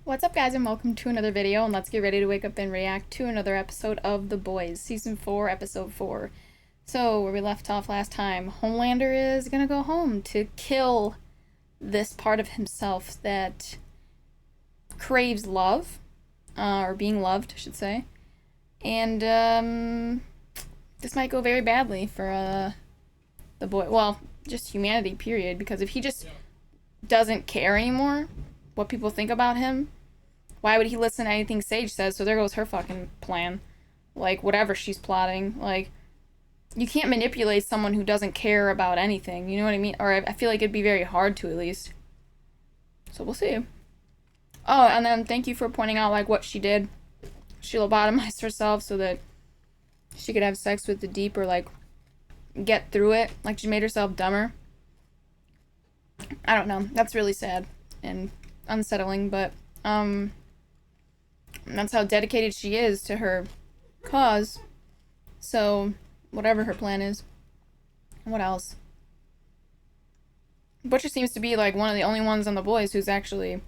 What's up, guys, and welcome to another video, and let's get ready to wake up and react to another episode of The Boys, Season 4, Episode 4. So, where we left off last time, Homelander is gonna go home to kill this part of himself that craves love, or being loved, I should say. And, this might go very badly for, the boy, well, just humanity, period, because if he just doesn't care anymore what people think about him, why would he listen to anything Sage says? So there goes her fucking plan. Like, whatever she's plotting. Like, you can't manipulate someone who doesn't care about anything. You know what I mean? Or I feel like it'd be very hard to, at least. So we'll see. Oh, and then thank you for pointing out, like, what she did. She lobotomized herself so that she could have sex with the Deep, or, like, get through it. Like, she made herself dumber. I don't know. That's really sad and unsettling, but, that's how dedicated she is to her cause. So, whatever her plan is. What else? Butcher seems to be, like, one of the only ones on The Boys who's actually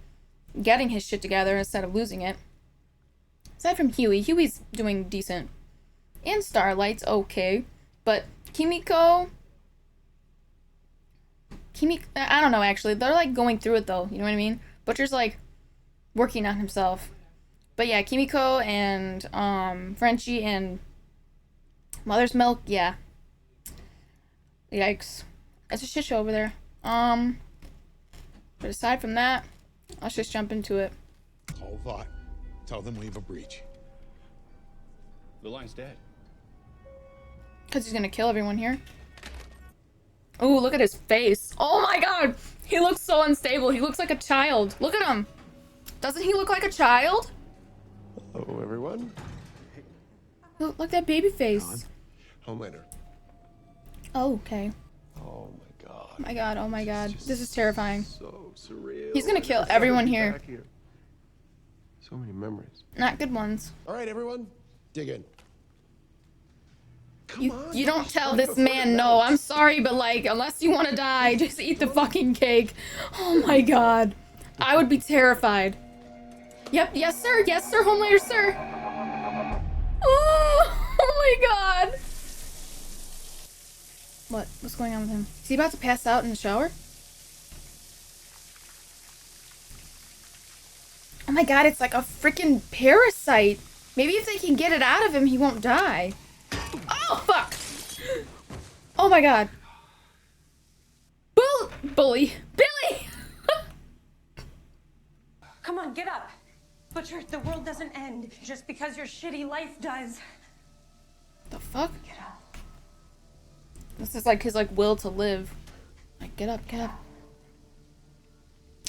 getting his shit together instead of losing it. Aside from Huey. Huey's doing decent. And Starlight's okay. But Kimiko, I don't know, actually. They're, like, going through it, though. You know what I mean? Butcher's, like, working on himself. But yeah, Kimiko and, Frenchie and Mother's Milk, yeah. Yikes. It's a shit show over there. But aside from that, let's just jump into it. Call Vought. Tell them we have a breach. The line's dead. Because he's gonna kill everyone here. Oh, look at his face. Oh my god! He looks so unstable. He looks like a child. Look at him. Doesn't he look like a child? Hello, everyone. Look at that baby face. Homelander. Oh, okay. Oh my god. Oh my god, oh my god. This is terrifying. So surreal. He's gonna kill everyone here. So many memories. Not good ones. All right, everyone, dig in. Come on. You don't tell this man no. I'm sorry, but, like, unless you want to die, just eat the fucking cake. Oh my god. I would be terrified. Yep, yes sir, Homelander sir. Oh my god. What's going on with him? Is he about to pass out in the shower? Oh my god, it's like a freaking parasite. Maybe if they can get it out of him, he won't die. Oh, fuck! Oh my god. Bully. Billy! Come on, get up. Butcher, the world doesn't end just because your shitty life does. The fuck? Get up. This is like his, like, will to live. Like, get up.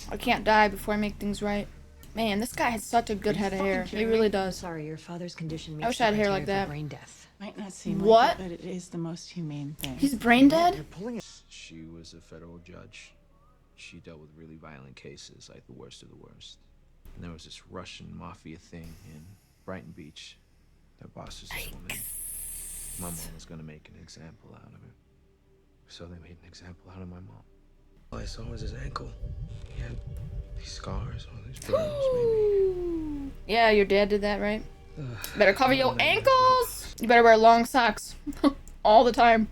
I can't die before I make things right. Man, this guy has such a good head of hair. He really does. Sorry, your father's condition I makes wish I had hair like that. brain death. Might not seem What? like it, but it is the most humane thing. He's brain dead? She was a federal judge. She dealt with really violent cases, like the worst of the worst. And there was this Russian mafia thing in Brighton Beach. Their boss was this woman. My mom was gonna make an example out of her. So they made an example out of my mom. All I saw was his ankle. He had these scars, all these burns, maybe. Yeah, your dad did that, right? Better cover your ankles! You better wear long socks. All the time.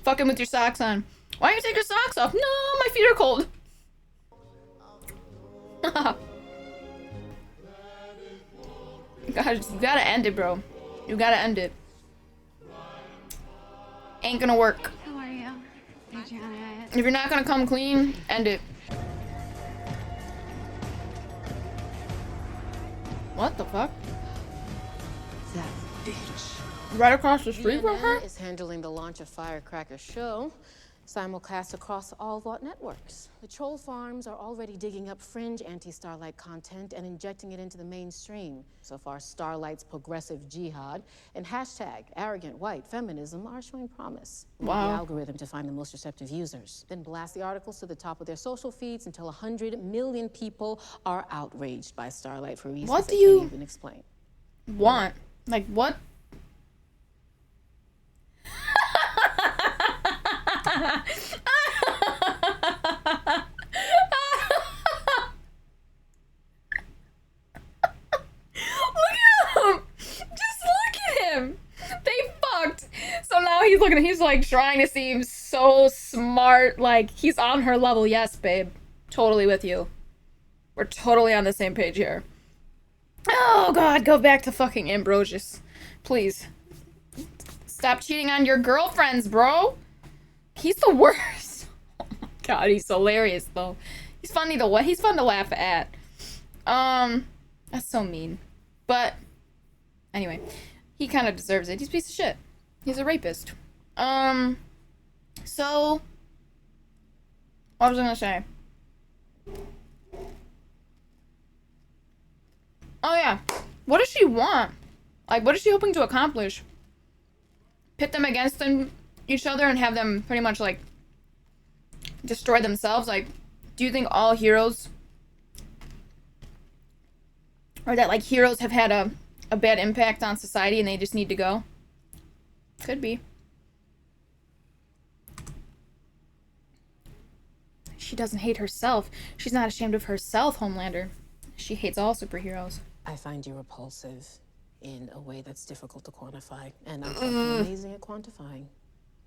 Fucking with your socks on. Why don't you take your socks off? No, my feet are cold. Gosh, you gotta end it, bro. You gotta end it. Ain't gonna work. How are you? Adriana. If you're not gonna come clean, end it. What the fuck? That bitch. Right across the street from her? CNN is handling the launch of Firecracker Show, simulcast across all Vought networks. The troll farms are already digging up fringe anti-Starlight content and injecting it into the mainstream. So far, Starlight's progressive jihad and hashtag arrogant white feminism are showing promise. Wow. The algorithm to find the most receptive users. Then blast the articles to the top of their social feeds until 100 million people are outraged by Starlight for reasons What they do you- can't even explain. Want? Like, what? looking at, he's like trying to seem so smart. Like, he's on her level. Yes, babe. Totally with you. We're totally on the same page here. Oh, God, go back to fucking Ambrosius. Please. Stop cheating on your girlfriends, bro. He's the worst. Oh my God, he's hilarious, though. He's funny to he's fun to laugh at. That's so mean. But, anyway. He kind of deserves it. He's a piece of shit. He's a rapist. So, what was I gonna say? Oh yeah, what does she want? Like, what is she hoping to accomplish? Pit them against each other and have them pretty much, like, destroy themselves? Like, do you think all heroes, or that, like, heroes have had a bad impact on society and they just need to go? Could be. She doesn't hate herself. She's not ashamed of herself, Homelander. She hates all superheroes. I find you repulsive in a way that's difficult to quantify, and I'm fucking amazing at quantifying.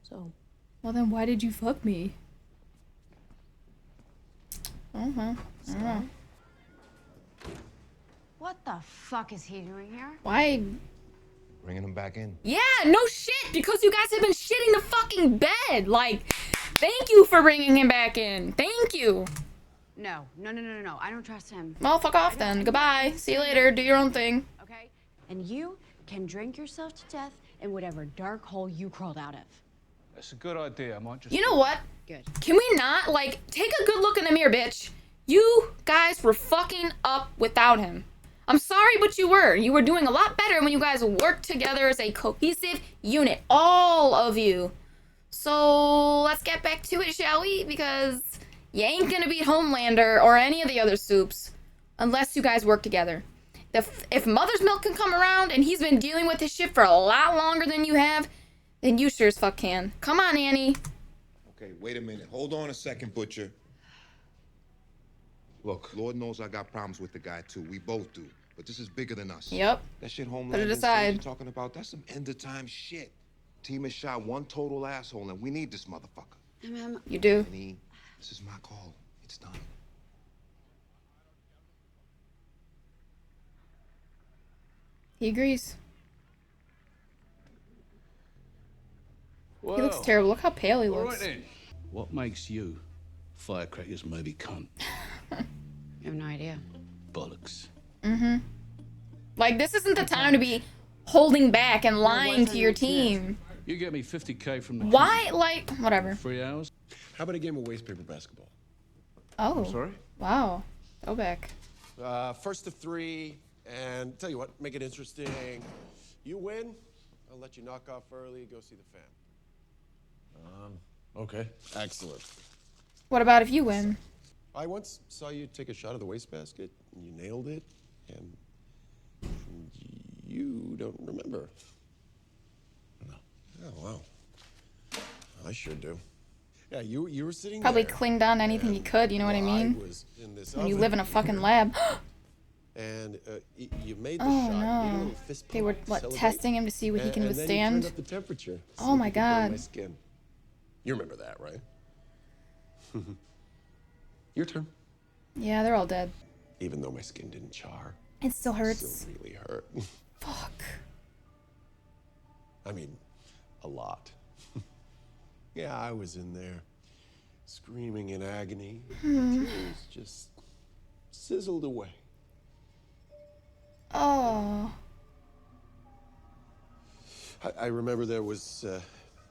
So. Well, then why did you fuck me? I don't know. What the fuck is he doing here? Why? Bringing him back in. Yeah, no shit, because you guys have been shitting the fucking bed. Like, thank you for bringing him back in. Thank you. No. I don't trust him. Well, fuck off then. Goodbye. See you later. Do your own thing. Okay? And you can drink yourself to death in whatever dark hole you crawled out of. That's a good idea. I might just. You know what? Good. Can we not, like, take a good look in the mirror, bitch? You guys were fucking up without him. I'm sorry, but you were. You were doing a lot better when you guys worked together as a cohesive unit. All of you. So, let's get back to it, shall we? Because you ain't gonna beat Homelander or any of the other soups unless you guys work together. If Mother's Milk can come around and he's been dealing with this shit for a lot longer than you have, then you sure as fuck can. Come on, Annie. Okay, wait a minute. Hold on a second, Butcher. Look, Lord knows I got problems with the guy, too. We both do. But this is bigger than us. Yep. That shit Homelander Put it and aside. Sage are talking about, that's some end-of-time shit. Team has shot one total asshole, and we need this motherfucker. You do. Annie, this is my call. It's done. He agrees. Well, He looks terrible. Look how pale he all looks. right then. What makes you Firecrackers maybe cunt? I have no idea. Bollocks. Mm-hmm. Like, this isn't the time to be holding back and lying to your team. You get me 50K from the. Why? Like, whatever. 3 hours. How about a game of waste paper basketball? Oh. Sorry? Wow. Go back. First of 3, and tell you what, make it interesting. You win, I'll let you knock off early, go see the fam. Okay. Excellent. What about if you win? I once saw you take a shot of the wastebasket, and you nailed it, and you don't remember. No. Oh, wow. I sure do. Yeah, you were sitting Probably there, clinged on to anything you could, you know what I mean? was in this When you oven live in a fucking lab. and you made the Oh, shot. You made a no. little fist They were, pump, what, celebrate, testing him to see what he can and then you withstand? turned up the temperature. Oh See if my you could burn God. My skin. You remember that, right? Your turn. Yeah, they're all dead. Even though my skin didn't char, It still it hurts. still really hurt. Fuck. I mean, a lot. Yeah, I was in there, screaming in agony. Tears just sizzled away. Oh. I remember there was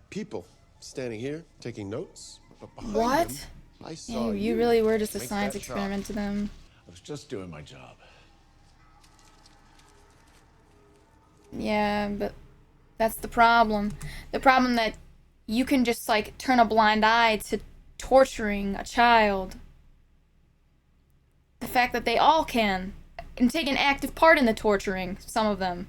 people standing here taking notes. But behind What? them, I saw You really were just a make science that shot. experiment to them. I was just doing my job. Yeah, but that's the problem. The problem that you can just, like, turn a blind eye to torturing a child. The fact that they all can. And take an active part in the torturing, some of them.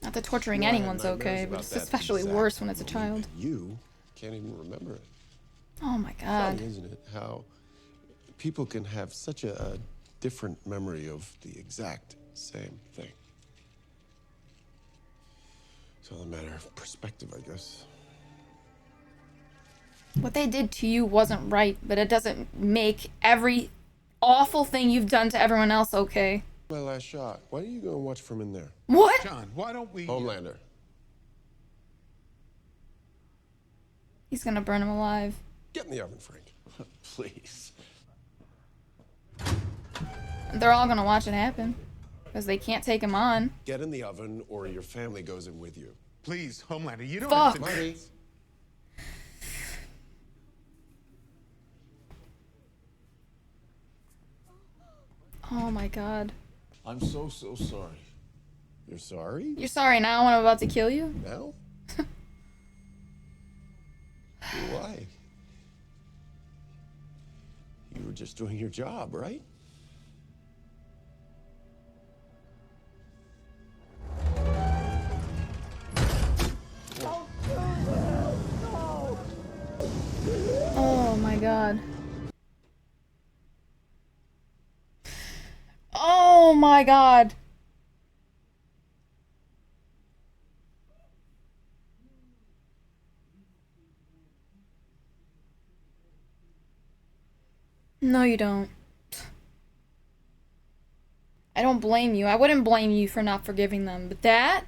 Not that torturing You know, I had anyone's nightmares okay, about but it's that especially exact worse when it's a moment, child. and you can't even remember it. Oh my god. Funny, isn't it? How people can have such a different memory of the exact same thing. It's all a matter of perspective, I guess. What they did to you wasn't right, but it doesn't make every awful thing you've done to everyone else okay. My last shot. Why don't you go and watch from in there? What? John, why don't we... Homelander. He's gonna burn him alive. Get in the oven, Frank. Please. They're all gonna watch it happen. Because they can't take him on. Get in the oven or your family goes in with you. Please, Homelander, you don't Fuck. have to... Marty. Oh my god. I'm so sorry. You're sorry? You're sorry now when I'm about to kill you? Now? Why? You were just doing your job, right? Oh my god. Oh my god. No, you don't. I don't blame you. I wouldn't blame you for not forgiving them, but that?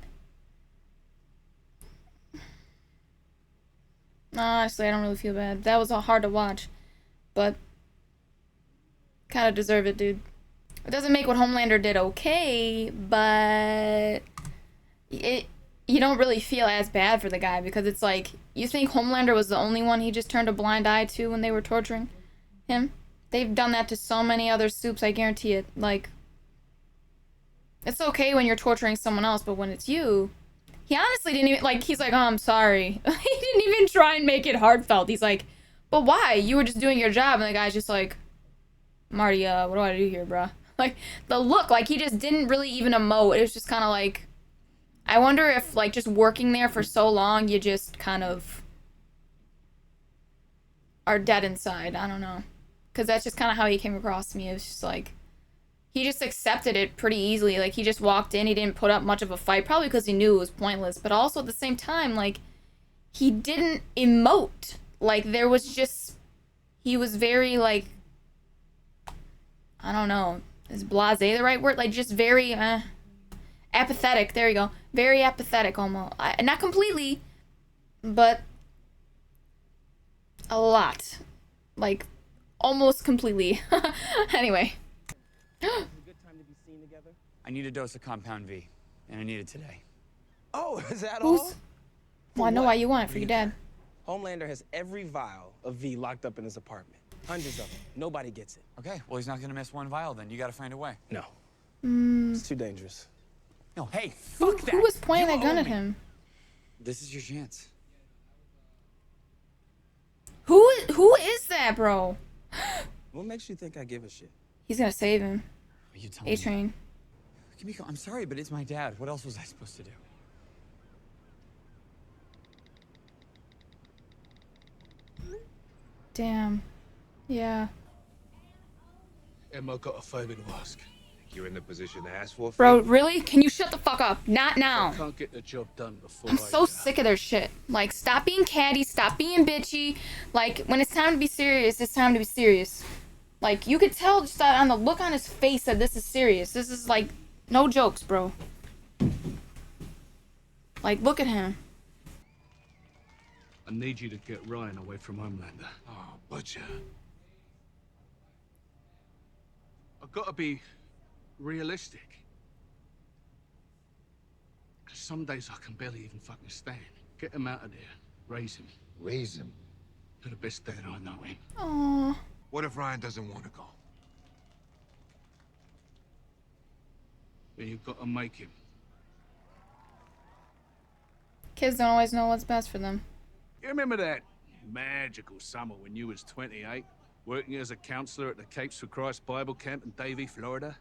Honestly, I don't really feel bad. That was all hard to watch, but kind of deserve it, dude. It doesn't make what Homelander did okay, but you don't really feel as bad for the guy because it's like you think Homelander was the only one he just turned a blind eye to when they were torturing him. They've done that to so many other supes, I guarantee it. Like, it's okay when you're torturing someone else, but when it's you, he honestly didn't even, like, he's like, oh, I'm sorry. He didn't even try and make it heartfelt. He's like, but why? You were just doing your job. And the guy's just like, Marty, what do I do here, bruh? Like, the look, like, he just didn't really even emote. It was just kind of like, I wonder if, like, just working there for so long, you just kind of are dead inside. I don't know. Because that's just kind of how he came across to me. It was just like, he just accepted it pretty easily. Like, he just walked in. He didn't put up much of a fight. Probably because he knew it was pointless. But also at the same time, like, he didn't emote. Like, there was just, he was very, like, I don't know. Is blasé the right word? Like, just very, apathetic. There you go. Very apathetic, almost. Not completely, but a lot. Like, almost completely. Anyway. I need a dose of Compound V, and I need it today. Oh, is that Who's? all? Well, I know why you want it for your dad. Homelander has every vial of V locked up in his apartment. Hundreds of them. Nobody gets it. Okay, well, he's not gonna miss one vial then. You gotta find a way. No. Mm. It's too dangerous. No, hey, Who, fuck that! who was pointing You that gun owe at me. him? This is your chance. Who is that, bro? What makes you think I give a shit? He's gonna save him. Are you telling me? A-Train. Kimiko, I'm sorry, but it's my dad. What else was I supposed to do? Damn. Yeah. Emma, got a favor to ask. You're in the position to ask for. Bro, really? Can you shut the fuck up? Not now. I can't get the job done before I'm so sick of their shit. Like, stop being catty, stop being bitchy. Like, when it's time to be serious, it's time to be serious. Like, you could tell just on the look on his face that this is serious. This is, like, no jokes, bro. Like, look at him. I need you to get Ryan away from Homelander. Oh, Butcher. I've got to be realistic. 'Cause some days I can barely even fucking stand. Get him out of there. Raise him. Raise him. You're the best dad I know him. Aww. What if Ryan doesn't want to go? Then you've got to make him. Kids don't always know what's best for them. You remember that magical summer when you was 28, working as a counselor at the Capes for Christ Bible Camp in Davie, Florida?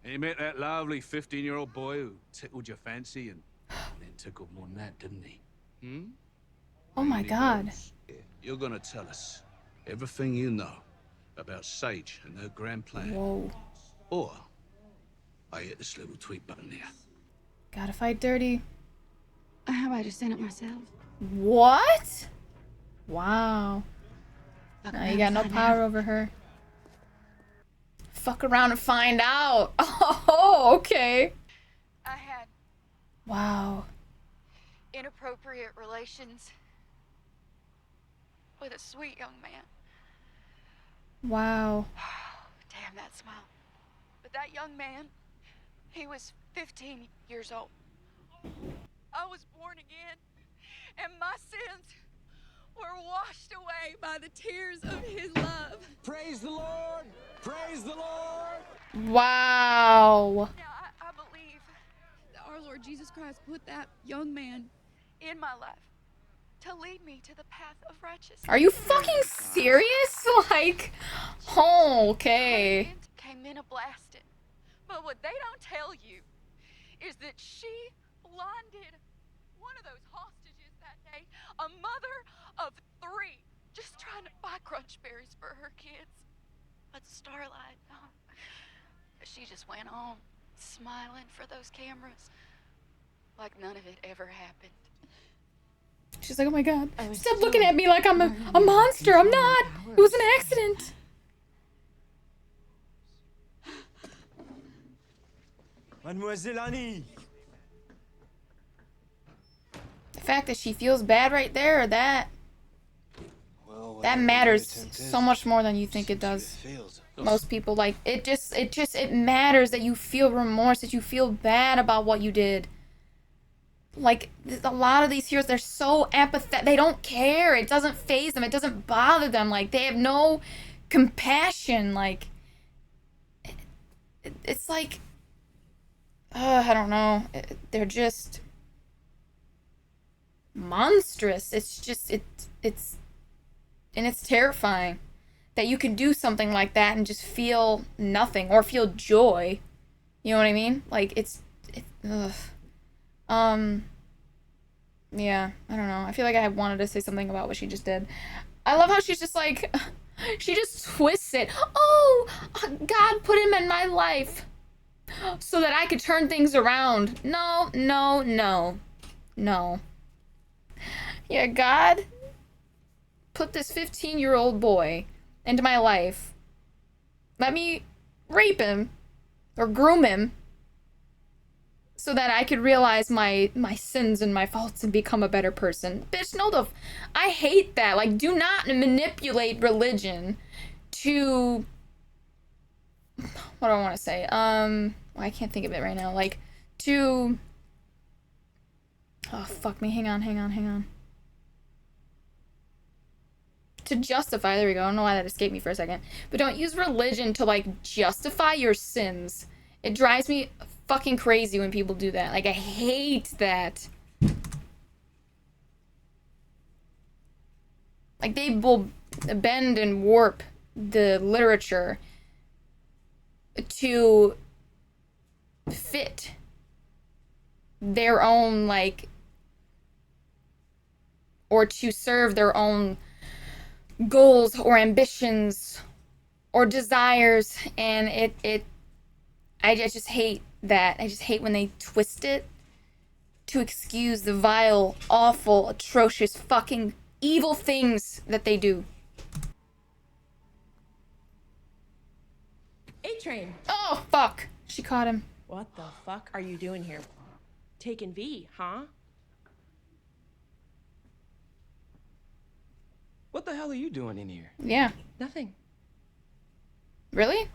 And you met that lovely 15-year-old boy who tickled your fancy and then tickled more than that, didn't he? Hmm? Oh my god. You're gonna tell us everything you know about Sage and her grand plan. Whoa. Or I hit this little tweet button there. Gotta fight dirty. How about I just stand up myself? What? Wow. Now you got no power over her. Fuck around and find out. Oh, okay. I had Wow. inappropriate relations with a sweet young man. Wow. Damn that smile. But that young man, he was 15 years old. I was born again, and my sins were washed away by the tears of his love. Praise the Lord! Praise the Lord! Wow. Now, I believe that our Lord Jesus Christ put that young man in my life to lead me to the path of righteousness. Are you fucking serious? Like, oh, okay. Came in a blasting. But what they don't tell you is that she blinded one of those hostages that day, a mother of 3, just trying to buy crunch berries for her kids. But Starlight, she just went on, smiling for those cameras, like none of it ever happened. She's like, oh my god. Stop looking at me like I'm a monster. I'm not. It was an accident. Mademoiselle Annie! The fact that she feels bad right there, that matters so much more than you think it does. Most people, like, it matters that you feel remorse, that you feel bad about what you did. Like, a lot of these heroes, they're so empathetic. They don't care. It doesn't faze them. It doesn't bother them. Like, they have no compassion. Like, it's like, I don't know. They're just monstrous. It's just, it's terrifying that you can do something like that and just feel nothing or feel joy. You know what I mean? Like, ugh. Yeah, I don't know. I feel like I wanted to say something about what she just did. I love how she's just like, she just twists it. Oh, God put him in my life so that I could turn things around. No, no, no, no. Yeah, God put this 15-year-old boy into my life. Let me rape him or groom him so that I could realize my sins and my faults and become a better person. Bitch, no, I hate that. Like, do not manipulate religion to, what do I want to say? Well, I can't think of it right now. Like, to, oh, fuck me. Hang on. To justify, there we go. I don't know why that escaped me for a second. But don't use religion to, like, justify your sins. It drives me fucking crazy when people do that. Like, I hate that. Like, they will bend and warp the literature to fit their own, like, or to serve their own goals or ambitions or desires, and I just hate that. I just hate when they twist it to excuse the vile, awful, atrocious, fucking evil things that they do. A-Train. Oh, fuck. She caught him. What the fuck are you doing here? Taking V, huh? What the hell are you doing in here? Yeah. Nothing. Really?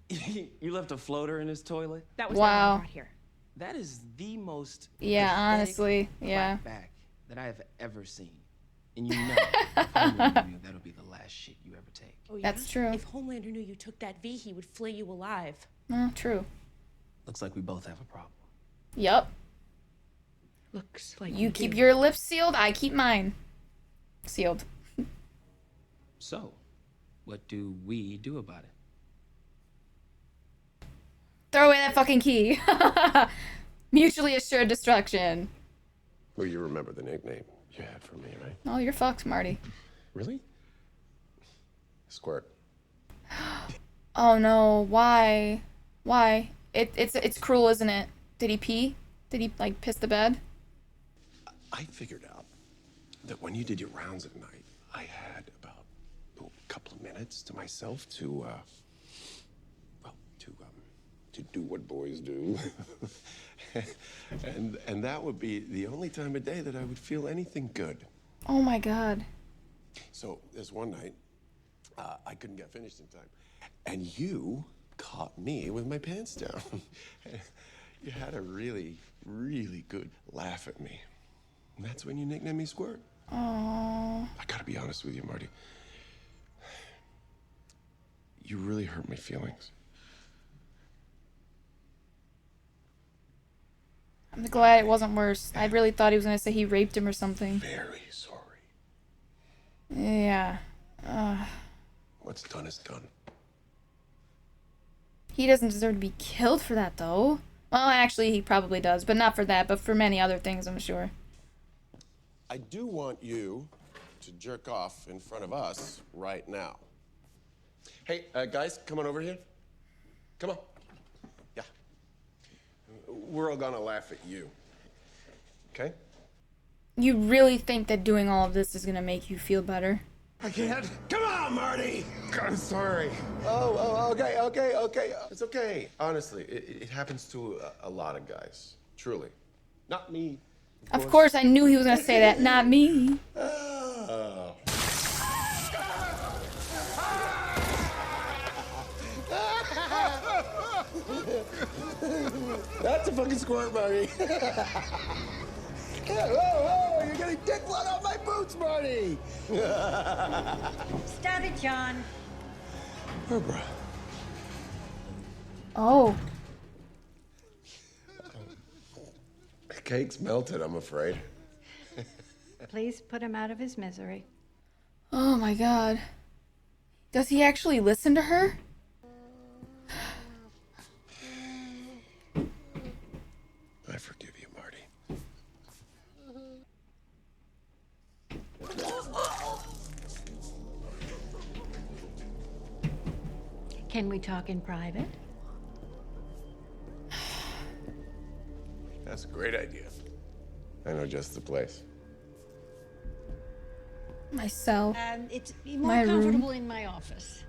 You left a floater in his toilet? That was Wow. not what I brought here. That is the most Yeah, pathetic honestly, yeah. clapback that I have ever seen. And you know, if Homelander knew, that'll be the last shit you ever take. Oh, yeah? That's true. If Homelander knew you took that V, he would flay you alive. True. Looks like we both have a problem. Yup. Looks like You keep your lips sealed, I keep mine sealed. So, what do we do about it? Throw away that fucking key. Mutually assured destruction. Well, you remember the nickname you had for me, right? Oh, you're fucked, Marty. Really? Squirt. Oh no, why? Why? It's cruel, isn't it? Did he pee? Did he, like, piss the bed? I figured out that when you did your rounds at night, I had about a couple of minutes to myself to do what boys do. and that would be the only time of day that I would feel anything good. Oh my god. So this one night, I couldn't get finished in time. And you caught me with my pants down. You had a really, really good laugh at me. And that's when you nicknamed me Squirt. Aww. I gotta be honest with you, Marty. You really hurt my feelings. I'm glad it wasn't worse. I really thought he was gonna say he raped him or something. Very sorry. Yeah. What's done is done. He doesn't deserve to be killed for that, though. Well, actually, he probably does, but not for that, but for many other things, I'm sure. I do want you to jerk off in front of us right now. Hey, guys, come on over here. Come on. Yeah. We're all gonna laugh at you. Okay? You really think that doing all of this is gonna make you feel better? I can't. Come on, Marty! I'm sorry. Okay. It's okay. Honestly, it happens to a lot of guys. Truly. Not me. Of course, I knew he was gonna say that. Not me. Oh. That's a fucking squirt, Marty. Whoa, you're getting dick blood on my boots, Marty. Stop it, John. Barbara. Oh. The cake's melted, I'm afraid. Please put him out of his misery. Oh my god. Does he actually listen to her? I forgive you, Marty. Can we talk in private? That's a great idea. I know just the place. My cell. It's more My comfortable room. in my office.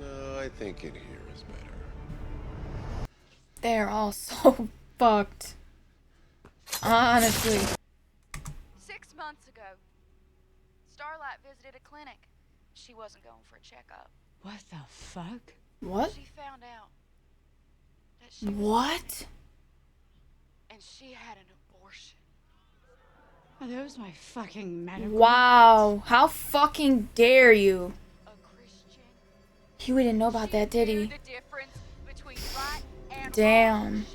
No, I think in here is better. They're all so fucked. Honestly. 6 months ago, Starlight visited a clinic. She wasn't going for a checkup. What the fuck? What? She found out that she was What? pregnant, and she had an abortion. Are those my fucking medical? Wow. How fucking dare you? He didn't know about that, did he? The difference between right and Damn.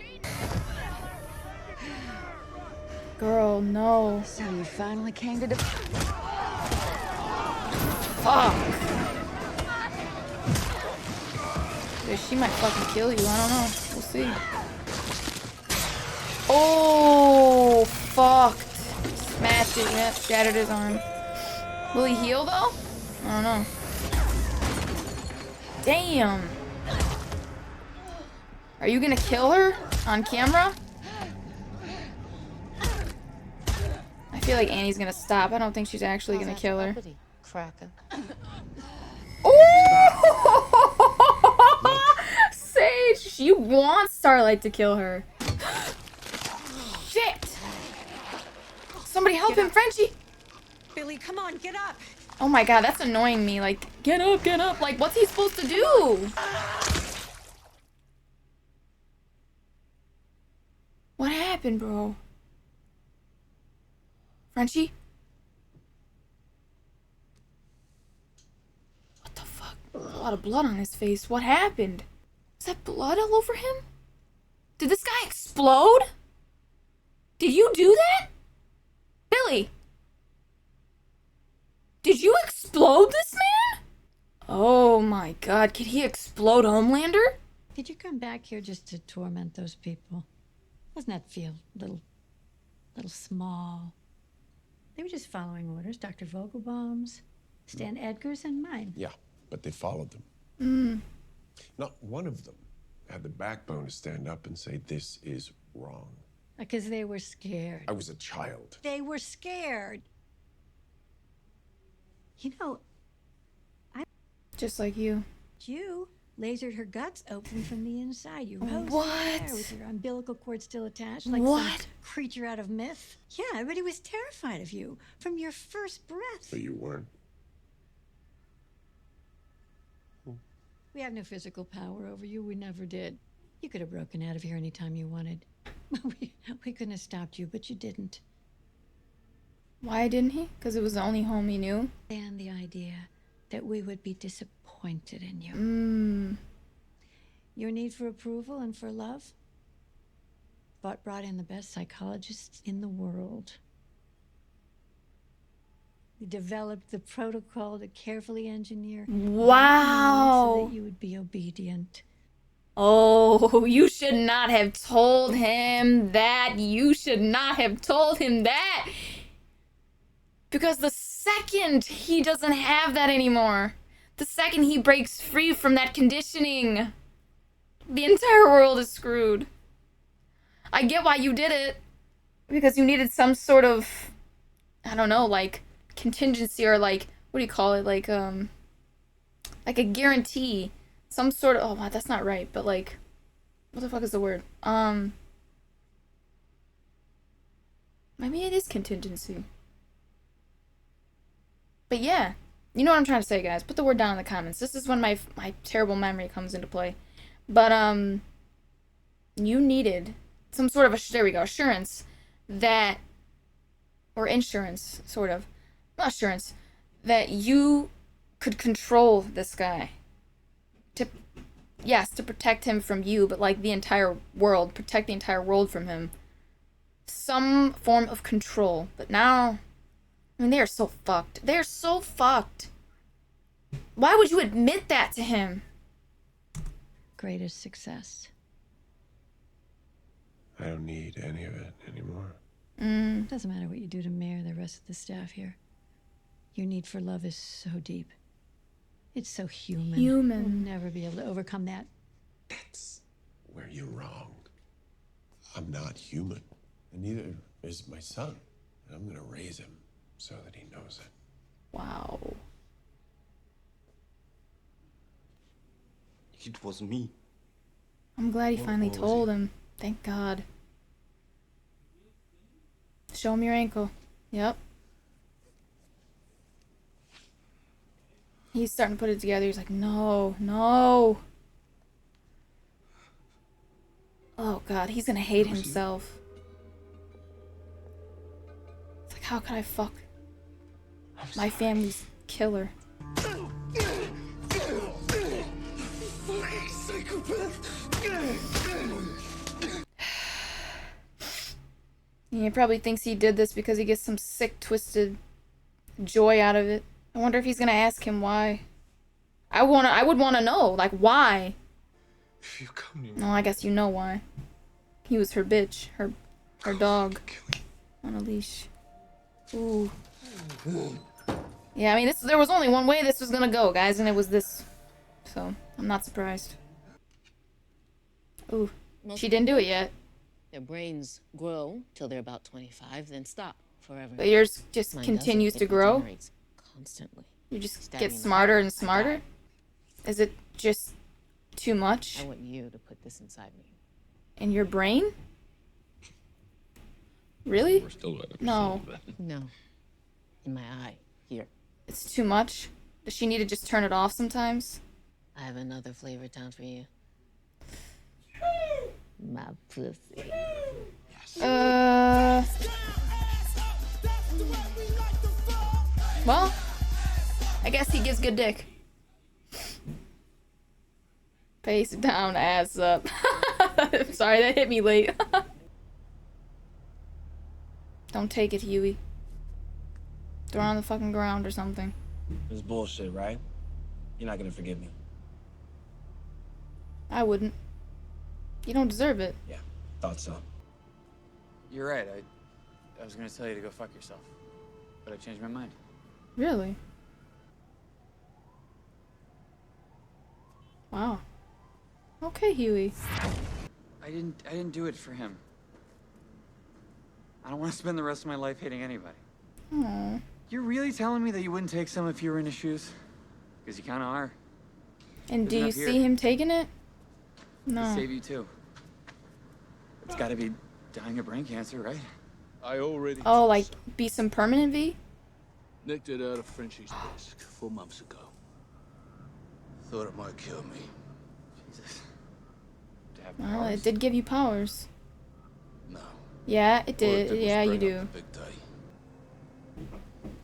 Girl, no. So you finally came to the... Fuck. Dude, she might fucking kill you. I don't know. We'll see. Oh, fucked. Smashed it. Yep, shattered his arm. Will he heal, though? I don't know. Damn. Are you gonna kill her on camera? I feel like Annie's gonna stop. I don't think she's actually gonna kill her. Cracker. Oh! Sage, she wants Starlight to kill her. Shit! Somebody help him, Frenchie! Billy, come on, get up! Oh my god, that's annoying me. Like, get up, get up. Like, what's he supposed to do? What happened, bro? Frenchie? What the fuck? A lot of blood on his face. What happened? Is that blood all over him? Did this guy explode? Did you do that? Billy? Did you explode this man? Oh my god, could he explode Homelander? Did you come back here just to torment those people? Doesn't that feel a little small? They were just following orders, Dr. Vogelbaum's. Stan Edgar's and mine. Yeah, but they followed them. Mm. Not one of them had the backbone to stand up and say, this is wrong. Because they were scared. I was a child. They were scared. You know, Just like you. you lasered her guts open from the inside. You rose What? in the air with your umbilical cord still attached, like What? some creature out of myth. Yeah, everybody was terrified of you from your first breath. But you weren't. We have no physical power over you. We never did. You could have broken out of here anytime you wanted. we couldn't have stopped you, but you didn't. Why didn't he? Because it was the only home he knew. And the idea that we would be disappointed in you. Mm. Your need for approval and for love brought in the best psychologists in the world. We developed the protocol to carefully engineer Wow. so that you would be obedient. Oh, you should not have told him that. You should not have told him that. Because the second he doesn't have that anymore, the second he breaks free from that conditioning, the entire world is screwed. I get why you did it. Because you needed some sort of, I don't know, like, contingency or like, what do you call it? Like a guarantee. Some sort of, oh, wow, that's not right, but like, what the fuck is the word? Maybe it is contingency. But yeah, you know what I'm trying to say, guys. Put the word down in the comments. This is when my terrible memory comes into play. But, you needed some sort of, there we go, assurance that, or insurance, sort of, not assurance, that you could control this guy. Yes, to protect him from you, but like the entire world, protect the entire world from him. Some form of control. But now, I mean, they are so fucked. They are so fucked. Why would you admit that to him? Greatest success. I don't need any of it anymore. Doesn't matter what you do to Mayor or the rest of the staff here. Your need for love is so deep. It's so human. Human. We'll never be able to overcome that. That's where you're wrong. I'm not human. And neither is my son. And I'm gonna raise him so that he knows it. Wow. It was me. I'm glad he finally what was told him. Thank God. Show him your ankle. Yep. He's starting to put it together. He's like, no, no. Oh God, he's gonna hate himself. It's like, how could I fuck my family's killer? He probably thinks he did this because he gets some sick, twisted joy out of it. I wonder if he's gonna ask him why. I would wanna know, like, why? If you come to me. No, I guess you know why. He was her bitch, her dog on a leash. Ooh. Yeah, I mean, there was only one way this was gonna go, guys, and it was this. So, I'm not surprised. Ooh, she didn't do it yet. Their brains grow till they're about 25, then stop forever. But yours just Mine continues doesn't. to It grow? regenerates constantly. You just Stab get me in the smarter heart. and smarter? Is it just too much I want you to put this inside me. in your brain? Really? We're still waiting for No. some of it. No. In my eye. Here. It's too much? Does she need to just turn it off sometimes? I have another flavor town for you. My pussy. Well, I guess he gives good dick. Face down, ass up. Sorry, that hit me late. Don't take it, Huey. Throw it on the fucking ground or something. This is bullshit, right? You're not gonna forgive me. I wouldn't. You don't deserve it. Yeah, thought so. You're right. I was gonna tell you to go fuck yourself, but I changed my mind. Really? Wow. Okay, Huey. I didn't do it for him. I don't want to spend the rest of my life hating anybody. Aww. You're really telling me that you wouldn't take some if you were in his shoes? Because you kind of are. And do Isn't you up here? see him taking it? To No. save you too. It's got to be dying of brain cancer, right? I already Oh, like be some permanent V? nicked it out of Frenchie's desk 4 months ago. Thought it might kill me. Jesus. To have Well, powers? it did give you powers. No. Yeah, it All it did. was Yeah, you bring do. up the big day.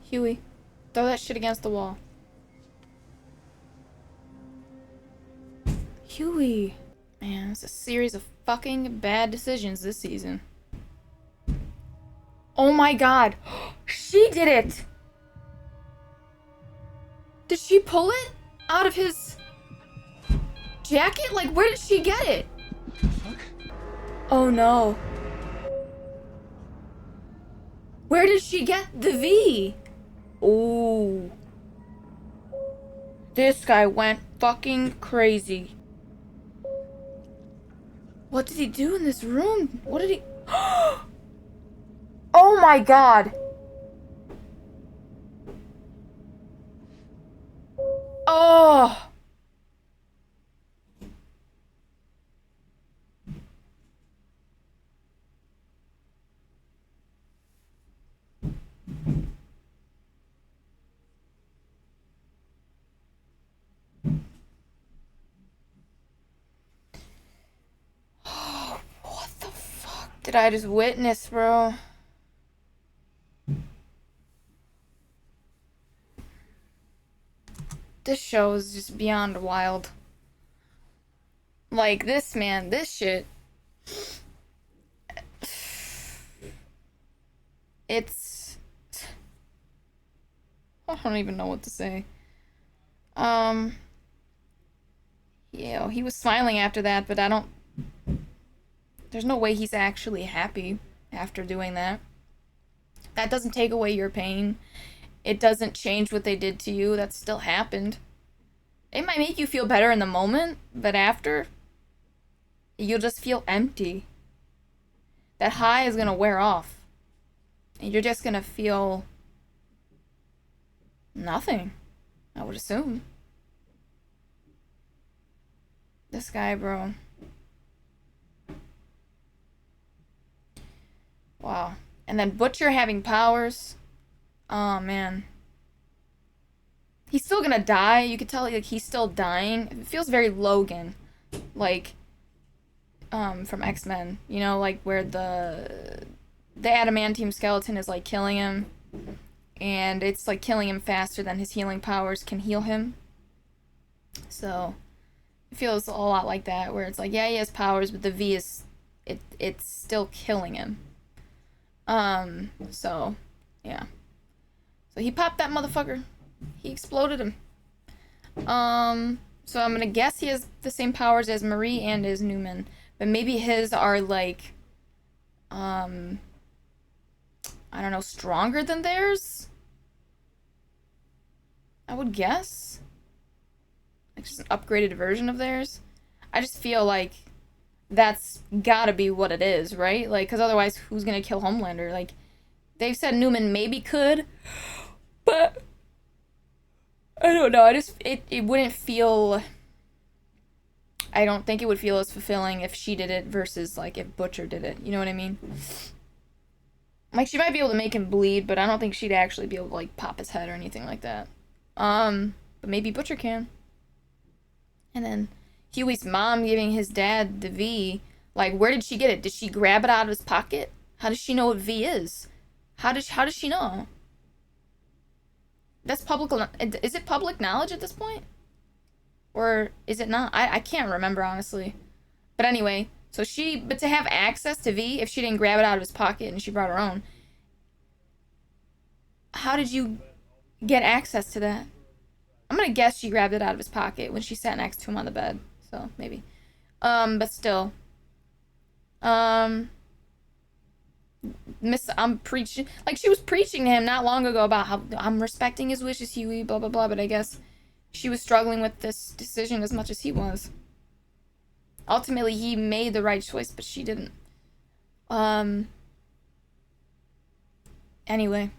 Huey, throw that shit against the wall. Huey. Man, it's a series of fucking bad decisions this season. Oh my god. She did it! Did she pull it out of his jacket? Like, where did she get it? Oh no. Where did she get the V? Ooh. This guy went fucking crazy. What did he do in this room? What did he... Oh my god. Oh. What the fuck did I just witness, bro? This show is just beyond wild. Like, this man, this shit. It's... I don't even know what to say. Yeah, he was smiling after that, but I don't... There's no way he's actually happy after doing that. That doesn't take away your pain. It doesn't change what they did to you. That still happened. It might make you feel better in the moment, but after, you'll just feel empty. That high is gonna wear off. And you're just gonna feel nothing, I would assume. This guy, bro. Wow. And then Butcher having powers. Oh, man. He's still gonna die. You could tell, like, he's still dying. It feels very Logan. Like, from X-Men. You know, like, where the adamantium skeleton is, like, killing him. And it's, like, killing him faster than his healing powers can heal him. So, it feels a lot like that, where it's like, yeah, he has powers, but the V is... It's still killing him. So, yeah. So he popped that motherfucker. He exploded him. So I'm gonna guess he has the same powers as Marie and as Newman. But maybe his are like, I don't know, stronger than theirs? I would guess. Like just an upgraded version of theirs. I just feel like that's gotta be what it is, right? Like, because otherwise, who's gonna kill Homelander? Like, they've said Newman maybe could, but I don't know. It wouldn't feel... I don't think it would feel as fulfilling if she did it versus, like, if Butcher did it. You know what I mean? Like, she might be able to make him bleed, but I don't think she'd actually be able to, like, pop his head or anything like that. But maybe Butcher can. And then Huey's mom giving his dad the V. Like, where did she get it? Did she grab it out of his pocket? How does she know what V is? How does she know? That's public... Is it public knowledge at this point? Or is it not? I can't remember, honestly. But anyway, so but to have access to V, if she didn't grab it out of his pocket and she brought her own, how did you get access to that? I'm gonna guess she grabbed it out of his pocket when she sat next to him on the bed. So, maybe. But still. I'm preaching... Like, she was preaching to him not long ago about how I'm respecting his wishes, Huey, blah, blah, blah. But I guess she was struggling with this decision as much as he was. Ultimately, he made the right choice, but she didn't. Anyway.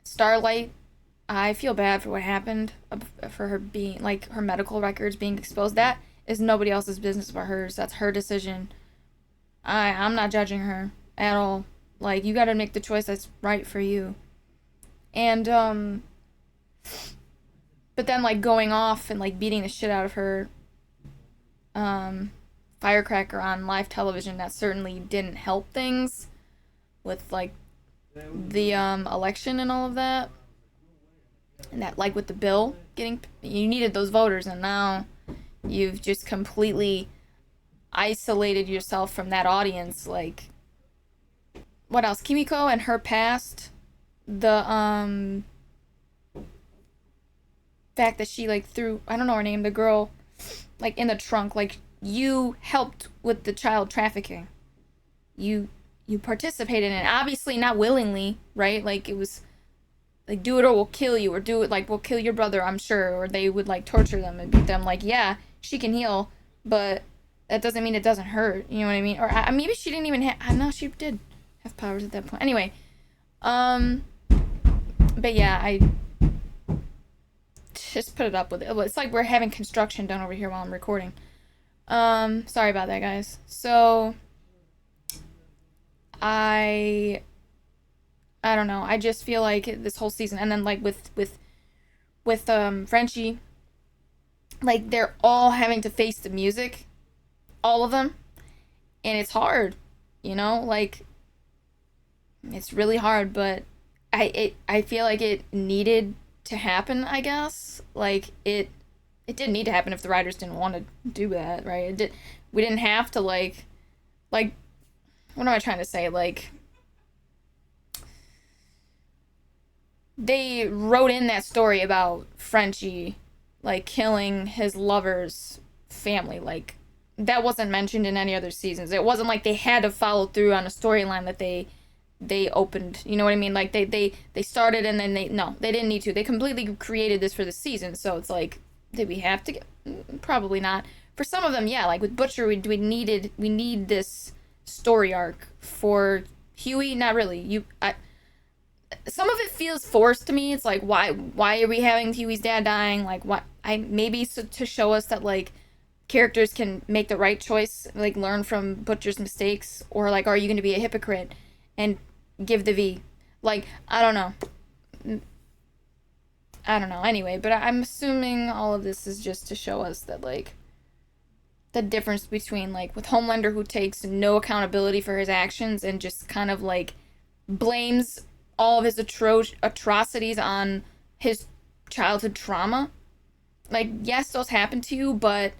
Starlight, I feel bad for what happened, for her being, like, her medical records being exposed. That is nobody else's business but hers. That's her decision. I'm not judging her at all. Like, you gotta make the choice that's right for you. And, but then, like, going off and, like, beating the shit out of her, firecracker on live television, that certainly didn't help things with, like, the, election and all of that. And that, like, with the bill getting, you needed those voters, and now you've just completely isolated yourself from that audience. Like, what else? Kimiko and her past, the, fact that she, like, threw, I don't know her name, the girl, like, in the trunk, like, you helped with the child trafficking. You participated in it, obviously not willingly, right? Like, it was, like, do it or we'll kill you, or do it, like, we'll kill your brother, I'm sure, or they would, like, torture them and beat them. Like, yeah, she can heal, but that doesn't mean it doesn't hurt, you know what I mean? Or maybe she didn't even have, I know she did have powers at that point. Anyway, but yeah, I just put it up with it. It's like we're having construction done over here while I'm recording. Sorry about that, guys. So, I don't know. I just feel like this whole season, and then, like, with Frenchie, like, they're all having to face the music, all of them, and it's hard, you know, like, it's really hard, but I feel like it needed to happen, I guess. Like, it didn't need to happen if the writers didn't want to do that, right? We didn't have to, like, what am I trying to say? Like, they wrote in that story about Frenchie, like, killing his lover's family. Like, that wasn't mentioned in any other seasons. It wasn't like they had to follow through on a storyline that they opened, you know what I mean? Like, they started and then they didn't need to. They completely created this for the season, so it's like, did we have to probably not. For some of them, yeah, like with Butcher, we need this story arc. For Huey, not really. Some of it feels forced to me. It's like, why are we having Huey's dad dying? Like, what? Maybe to show us that, like, characters can make the right choice, like, learn from Butcher's mistakes, or, like, are you going to be a hypocrite and give the V? Like, I don't know. Anyway, but I'm assuming all of this is just to show us that, like, the difference between, like, with Homelander, who takes no accountability for his actions and just kind of, like, blames all of his atrocities on his childhood trauma. Like, yes, those happen to you, but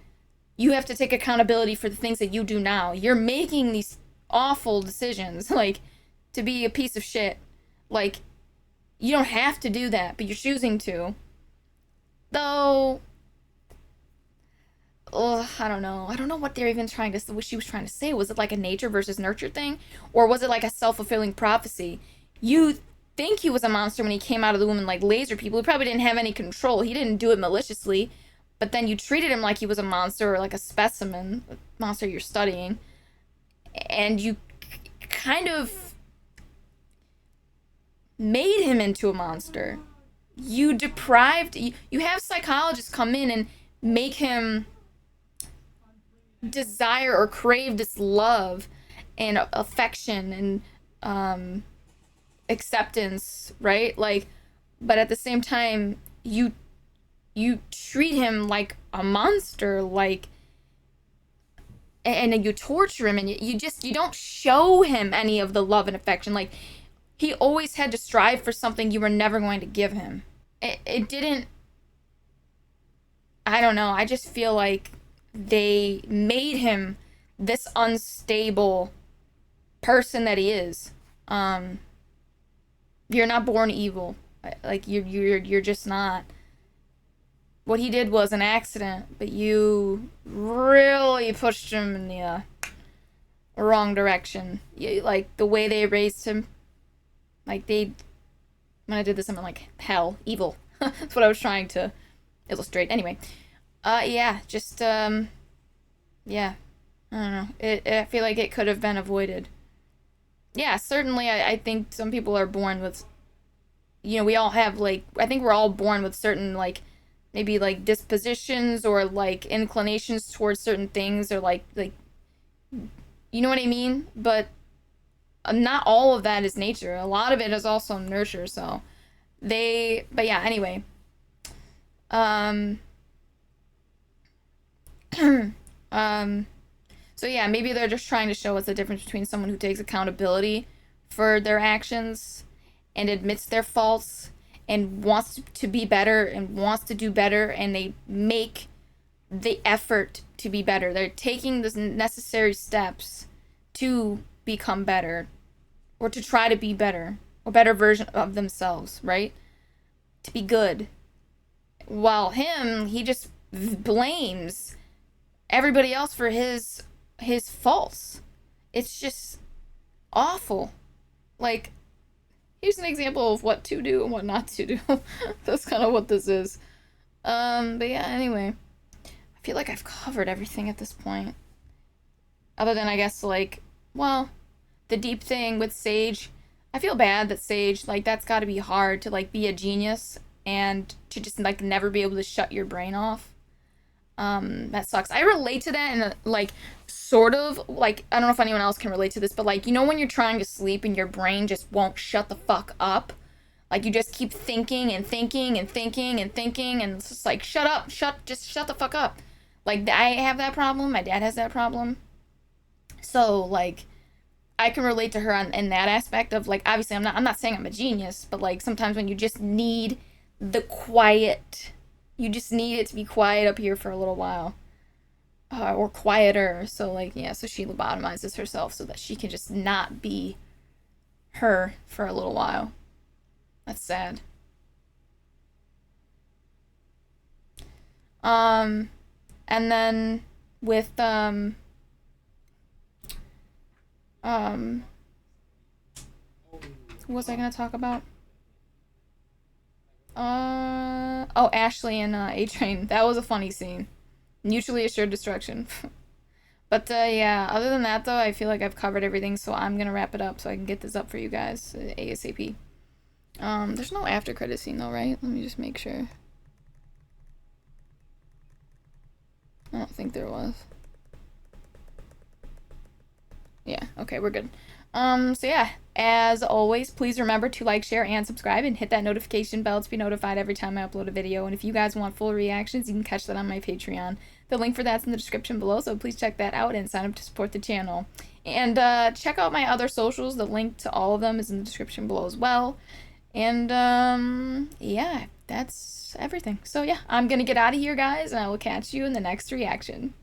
you have to take accountability for the things that you do now. You're making these awful decisions, like, to be a piece of shit. Like, you don't have to do that, but you're choosing to. Though, I don't know. I don't know what they're even what she was trying to say. Was it like a nature versus nurture thing? Or was it like a self-fulfilling prophecy? You think he was a monster when he came out of the womb and, like, laser people. He probably didn't have any control. He didn't do it maliciously. But then you treated him like he was a monster, or like a specimen, a monster you're studying. And you kind of made him into a monster. You have psychologists come in and make him desire or crave this love and affection and acceptance, right? Like, but at the same time, you treat him like a monster, like, and then you torture him, and you don't show him any of the love and affection. Like, he always had to strive for something you were never going to give him. It didn't, I don't know, I just feel like they made him this unstable person that he is. You're not born evil. Like, you're just not. What he did was an accident, but you really pushed him in the wrong direction. Like, the way they raised him, like, when I did this, I'm like, hell, evil. That's what I was trying to illustrate. Anyway, yeah, just, yeah, I don't know. I feel like it could have been avoided. Yeah, certainly I think some people are born with, you know, we all have, like, I think we're all born with certain, like, maybe, like, dispositions or, like, inclinations towards certain things or, like, you know what I mean? But not all of that is nature. A lot of it is also nurture, so but yeah, anyway. So yeah, maybe they're just trying to show us the difference between someone who takes accountability for their actions and admits their faults and wants to be better and wants to do better, and they make the effort to be better. They're taking the necessary steps to become better or to try to be better, a better version of themselves, right? To be good. While he just blames everybody else for his faults. It's just awful. Like, here's an example of what to do and what not to do. That's kind of what this is. But yeah, anyway. I feel like I've covered everything at this point. Other than, I guess, like, well, the deep thing with Sage. I feel bad that Sage, like, that's gotta be hard to, like, be a genius and to just, like, never be able to shut your brain off. That sucks. I relate to that in, like, sort of, like, I don't know if anyone else can relate to this, but, like, you know when you're trying to sleep and your brain just won't shut the fuck up? Like, you just keep thinking and thinking and thinking and thinking, and it's just like, shut up, just shut the fuck up. Like, I have that problem, my dad has that problem. So, like, I can relate to her in that aspect of, like, obviously I'm not saying I'm a genius, but, like, sometimes when you just need the quiet, you just need it to be quiet up here for a little while. Or quieter. So, like, yeah, so she lobotomizes herself so that she can just not be her for a little while. That's sad. And then with, what was I gonna talk about? Oh, Ashley and A-Train. That was a funny scene. Mutually assured destruction. But yeah, other than that though, I feel like I've covered everything, so I'm gonna wrap it up so I can get this up for you guys ASAP. There's no after credit scene though, right? Let me just make sure. I don't think there was. Yeah, okay, we're good. So yeah, as always, please remember to like, share, and subscribe, and hit that notification bell to be notified every time I upload a video. And if you guys want full reactions, you can catch that on my Patreon. The link for that's in the description below, so please check that out and sign up to support the channel. And check out my other socials. The link to all of them is in the description below as well. And yeah, that's everything. So yeah, I'm gonna get out of here, guys, and I will catch you in the next reaction.